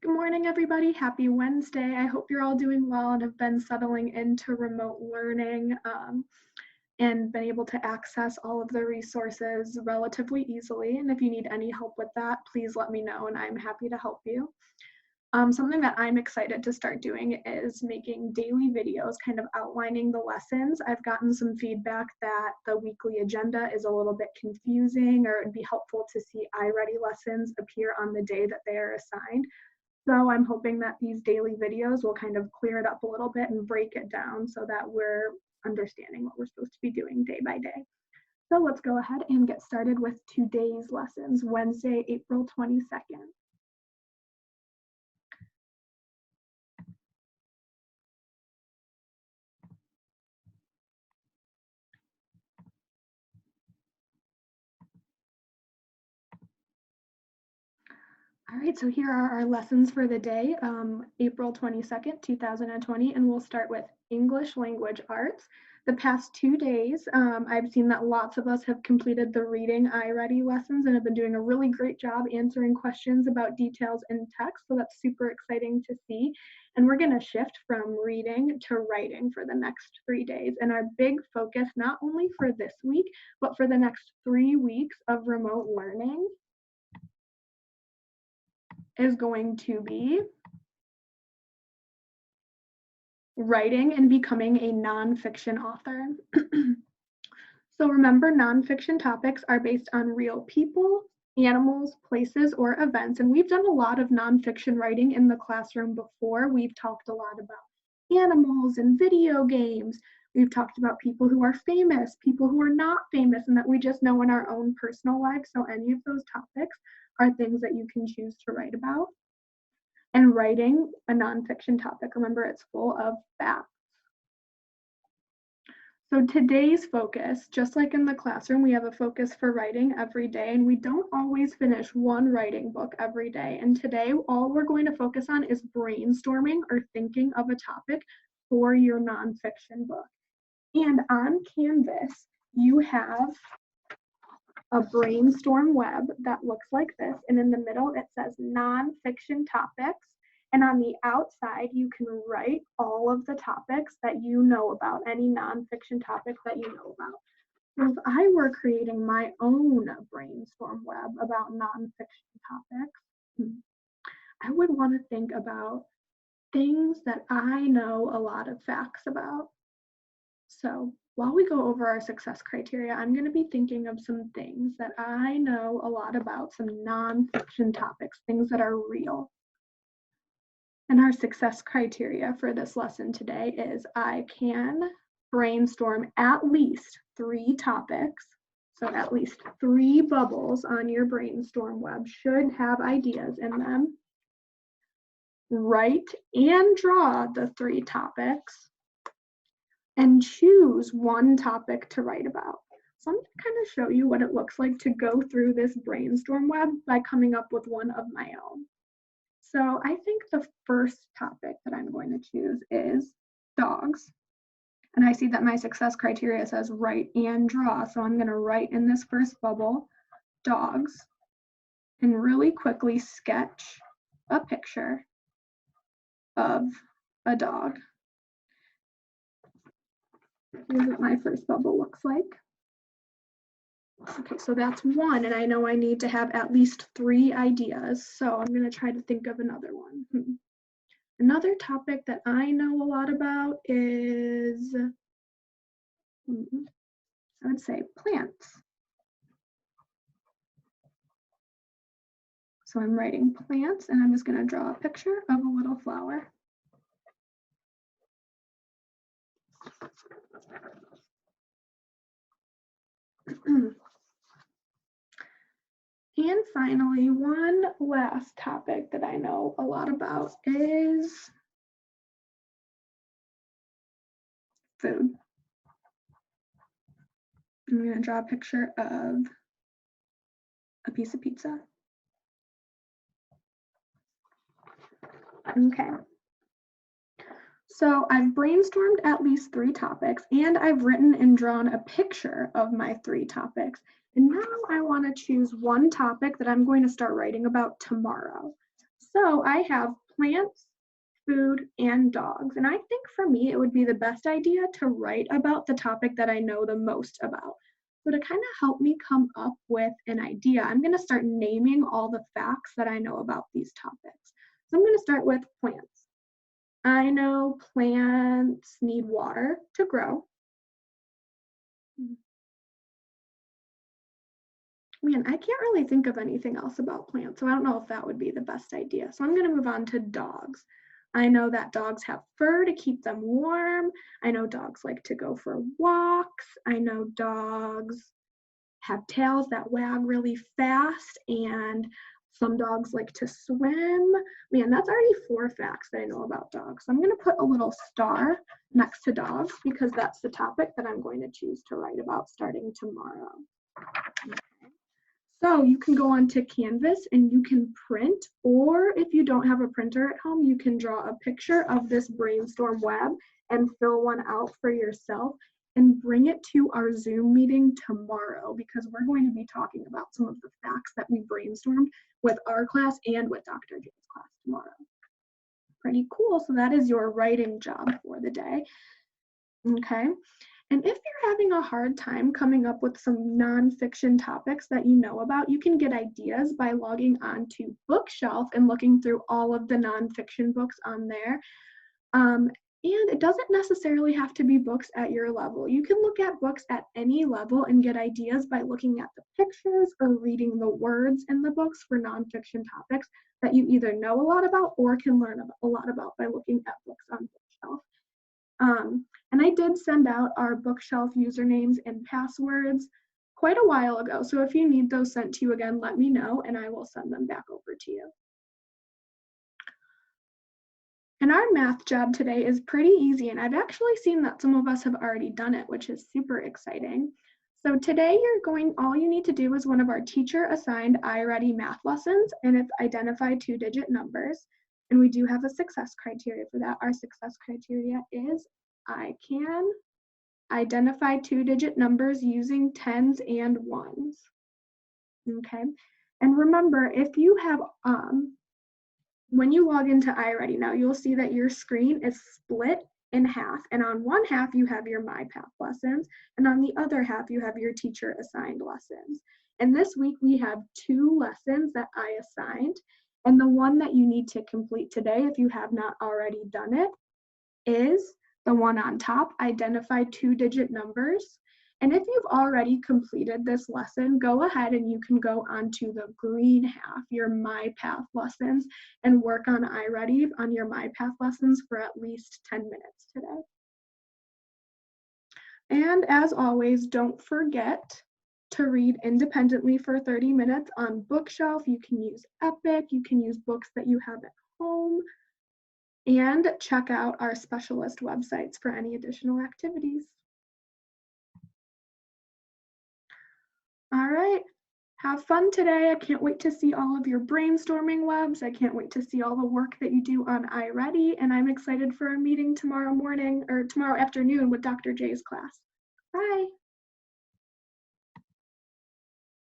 Good morning, everybody. Happy Wednesday. I hope you're all doing well and have been settling into remote learning and been able to access all of the resources relatively easily. And if you need any help with that, please let me know and I'm happy to help you. Something that I'm excited to start doing is making daily videos kind of outlining the lessons. I've gotten some feedback that the weekly agenda is a little bit confusing, or it'd be helpful to see iReady lessons appear on the day that they are assigned. So I'm hoping that these daily videos will kind of clear it up a little bit and break it down so that we're understanding what we're supposed to be doing day by day. So let's go ahead and get started with today's lessons, Wednesday, April 22nd. All right, so here are our lessons for the day, April 22nd, 2020, and we'll start with English Language Arts. The past 2 days, I've seen that lots of us have completed the Reading iReady lessons and have been doing a really great job answering questions about details in text, so that's super exciting to see. And we're gonna shift from reading to writing for the next 3 days. And our big focus, not only for this week, but for the next 3 weeks of remote learning, is going to be writing and becoming a nonfiction author. So remember, nonfiction topics are based on real people, animals, places, or events. And we've done a lot of nonfiction writing in the classroom before. We've talked a lot about animals and video games. We've talked about people who are famous, people who are not famous, and that we just know in our own personal lives. So any of those topics are things that you can choose to write about. And writing a nonfiction topic, remember, it's full of facts. So today's focus, just like in the classroom, we have a focus for writing every day, and we don't always finish one writing book every day. And today, all we're going to focus on is brainstorming or thinking of a topic for your nonfiction book. And on Canvas, you have a brainstorm web that looks like this. And in the middle, it says nonfiction topics. And on the outside, you can write all of the topics that you know about, any nonfiction topic that you know about. So if I were creating my own brainstorm web about nonfiction topics, I would want to think about things that I know a lot of facts about. So while we go over our success criteria, I'm going to be thinking of some things that I know a lot about, some nonfiction topics, things that are real. And our success criteria for this lesson today is I can brainstorm at least 3 topics. So at least 3 bubbles on your brainstorm web should have ideas in them. Write and draw the 3 topics. And choose one topic to write about. So I'm going to kind of show you what it looks like to go through this brainstorm web by coming up with one of my own. So I think the first topic that I'm going to choose is dogs. And I see that my success criteria says write and draw. So I'm going to write in this first bubble, dogs, and really quickly sketch a picture of a dog. Here's what my first bubble looks like. Okay, so that's 1, and I know I need to have at least 3 ideas, so I'm going to try to think of another one. Another topic that I know a lot about is, I would say, plants. So I'm writing plants, and I'm just going to draw a picture of a little flower. And finally, one last topic that I know a lot about is food. I'm going to draw a picture of a piece of pizza. Okay. So I've brainstormed at least 3 topics, and I've written and drawn a picture of my 3 topics. And now I want to choose one topic that I'm going to start writing about tomorrow. So I have plants, food, and dogs. And I think for me, it would be the best idea to write about the topic that I know the most about. So to kind of help me come up with an idea, I'm going to start naming all the facts that I know about these topics. So I'm going to start with plants. I know plants need water to grow. Man, I can't really think of anything else about plants, so I don't know if that would be the best idea. So I'm going to move on to dogs. I know that dogs have fur to keep them warm. I know dogs like to go for walks. I know dogs have tails that wag really fast, and some dogs like to swim. Man, that's already 4 facts that I know about dogs. So I'm going to put a little star next to dogs because that's the topic that I'm going to choose to write about starting tomorrow. So you can go onto Canvas and you can print, or if you don't have a printer at home, you can draw a picture of this brainstorm web and fill one out for yourself and bring it to our Zoom meeting tomorrow because we're going to be talking about some of the facts that we brainstormed with our class and with Dr. J's class tomorrow. Pretty cool. So that is your writing job for the day. Okay. And if you're having a hard time coming up with some nonfiction topics that you know about, you can get ideas by logging on to Bookshelf and looking through all of the nonfiction books on there. And it doesn't necessarily have to be books at your level. You can look at books at any level and get ideas by looking at the pictures or reading the words in the books for nonfiction topics that you either know a lot about or can learn a lot about by looking at books on Bookshelf. And I did send out our Bookshelf usernames and passwords quite a while ago. So if you need those sent to you again, let me know and I will send them back over to you. And our math job today is pretty easy, and I've actually seen that some of us have already done it, which is super exciting. So today all you need to do is one of our teacher assigned iReady math lessons, and it's identify 2-digit numbers. And we do have a success criteria for that. Our success criteria is I can identify 2-digit numbers using tens and ones. Okay, and remember, if you have when you log into iReady now, you'll see that your screen is split in half, and on one half you have your MyPath lessons, and on the other half you have your teacher assigned lessons. And this week we have 2 lessons that I assigned, and the one that you need to complete today, if you have not already done it, is the one on top, identify 2-digit numbers. And if you've already completed this lesson, go ahead and you can go onto the green half, your MyPath lessons, and work on iReady on your MyPath lessons for at least 10 minutes today. And as always, don't forget to read independently for 30 minutes on Bookshelf. You can use Epic, you can use books that you have at home, and check out our specialist websites for any additional activities. All right, have fun today. I can't wait to see all of your brainstorming webs. I can't wait to see all the work that you do on iReady, and I'm excited for our meeting tomorrow morning or tomorrow afternoon with Dr. J's class. Bye.